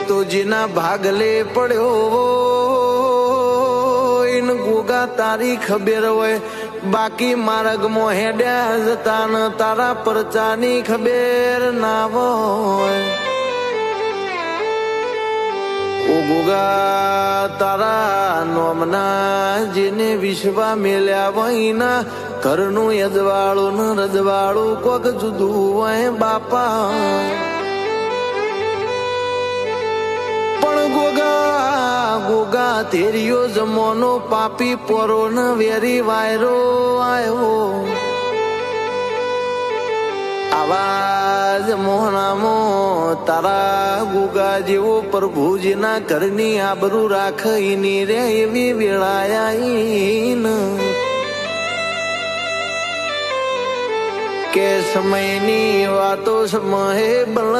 તો જેના ભાગલે પડ્યો એને ગોગા તારી ખબર હોય, બાકી માર્ગમાં હેડ્યા જતા ને તારા પરચાની ખબર ના હોય. ઓ ગોગા તારા નોમના જેને વિશ્વા મેલ્યા વહીના ઘરનું યજવાળું ને રજવાળું કોક જુદું હોય બાપા. પણ ગોગા તેરીયો જમોનો પાપી પોરો ને વેરી વાયરો આવ્યો. આવાજ મોહનામો તારા ગોગા જેવો પ્રભુજીના ઘરની આબરૂ રાખીની રે એવી વેળાયા કે સમયની વાતો સમયે બળ